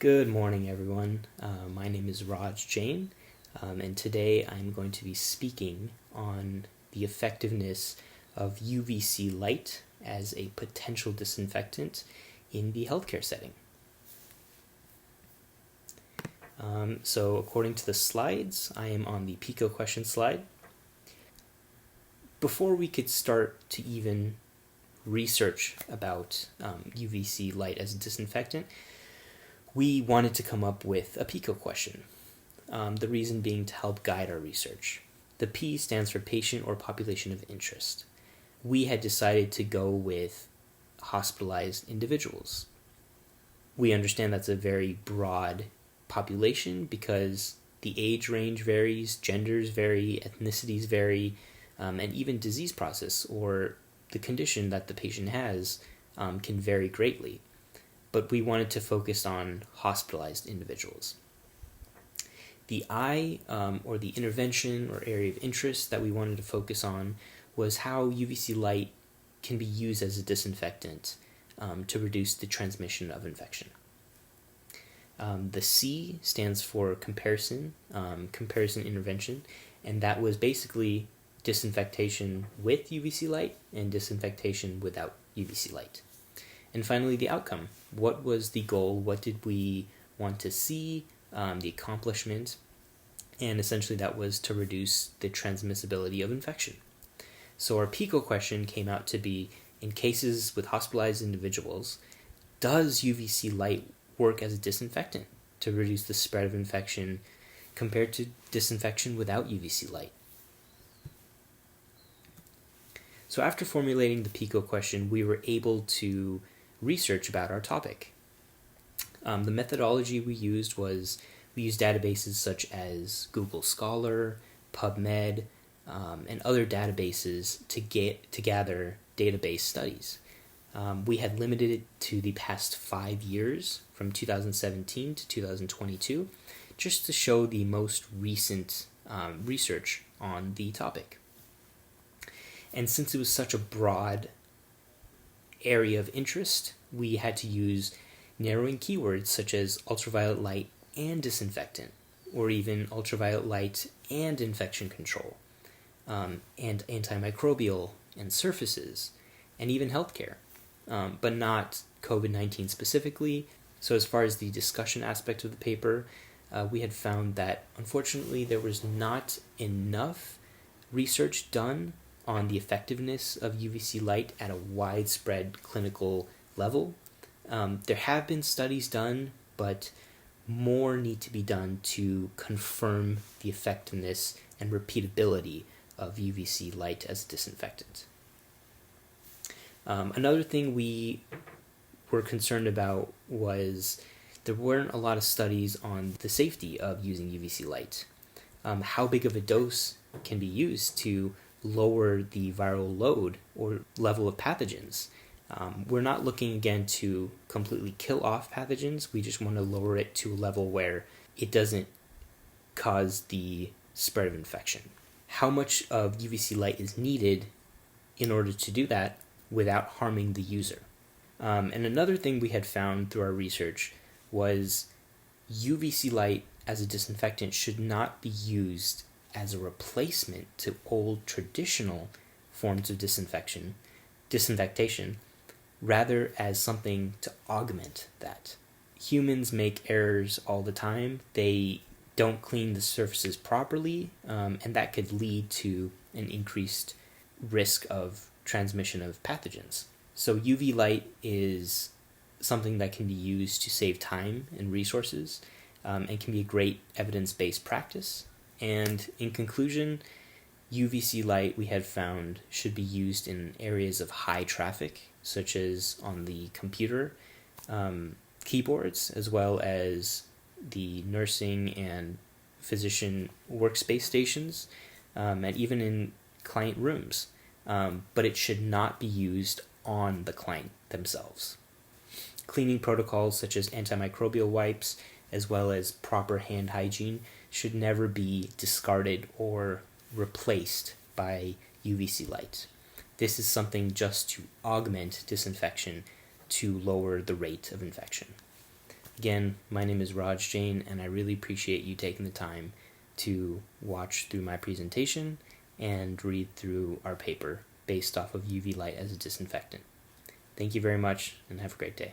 Good morning, everyone. My name is Raj Jain, and today I'm going to be speaking on the effectiveness of UVC light as a potential disinfectant in the healthcare setting. So according to the slides, I am on the PICO question slide. Before we could start to even research about UVC light as a disinfectant, we wanted to come up with a PICO question, the reason being to help guide our research. The P stands for patient or population of interest. We had decided to go with hospitalized individuals. We understand that's a very broad population because the age range varies, genders vary, ethnicities vary, and even disease process or the condition that the patient has can vary greatly. But we wanted to focus on hospitalized individuals. The I, or the intervention or area of interest that we wanted to focus on was how UVC light can be used as a disinfectant to reduce the transmission of infection. The C stands for comparison intervention, and that was basically disinfectation with UVC light and disinfectation without UVC light. And finally, the outcome. What was the goal? What did we want to see? The accomplishment. And essentially that was to reduce the transmissibility of infection. So our PICO question came out to be, in cases with hospitalized individuals, does UVC light work as a disinfectant to reduce the spread of infection compared to disinfection without UVC light? So after formulating the PICO question, we were able to research about our topic. The methodology we used databases such as Google Scholar, PubMed, and other databases to gather database studies. We had limited it to the past 5 years, from 2017 to 2022, just to show the most recent research on the topic. And since it was such a broad area of interest, we had to use narrowing keywords such as ultraviolet light and disinfectant, or even ultraviolet light and infection control, and antimicrobial and surfaces, and even healthcare, but not COVID-19 specifically. So as far as the discussion aspect of the paper, we had found that unfortunately there was not enough research done on the effectiveness of UVC light at a widespread clinical level. There have been studies done, but more need to be done to confirm the effectiveness and repeatability of UVC light as a disinfectant. Another thing we were concerned about was there weren't a lot of studies on the safety of using UVC light. How big of a dose can be used to lower the viral load or level of pathogens. We're not looking again to completely kill off pathogens. We just want to lower it to a level where it doesn't cause the spread of infection. How much of UVC light is needed in order to do that without harming the user? And another thing we had found through our research was UVC light as a disinfectant should not be used as a replacement to old traditional forms of disinfectation, rather as something to augment that. Humans make errors all the time. They don't clean the surfaces properly, and that could lead to an increased risk of transmission of pathogens. So UV light is something that can be used to save time and resources, and can be a great evidence-based practice. And in conclusion, UVC light we had found should be used in areas of high traffic, such as on the computer keyboards, as well as the nursing and physician workspace stations, and even in client rooms. But it should not be used on the client themselves. Cleaning protocols such as antimicrobial wipes, as well as proper hand hygiene, should never be discarded or replaced by UVC light. This is something just to augment disinfection to lower the rate of infection. Again, my name is Raj Jain, and I really appreciate you taking the time to watch through my presentation and read through our paper based off of UV light as a disinfectant. Thank you very much, and have a great day.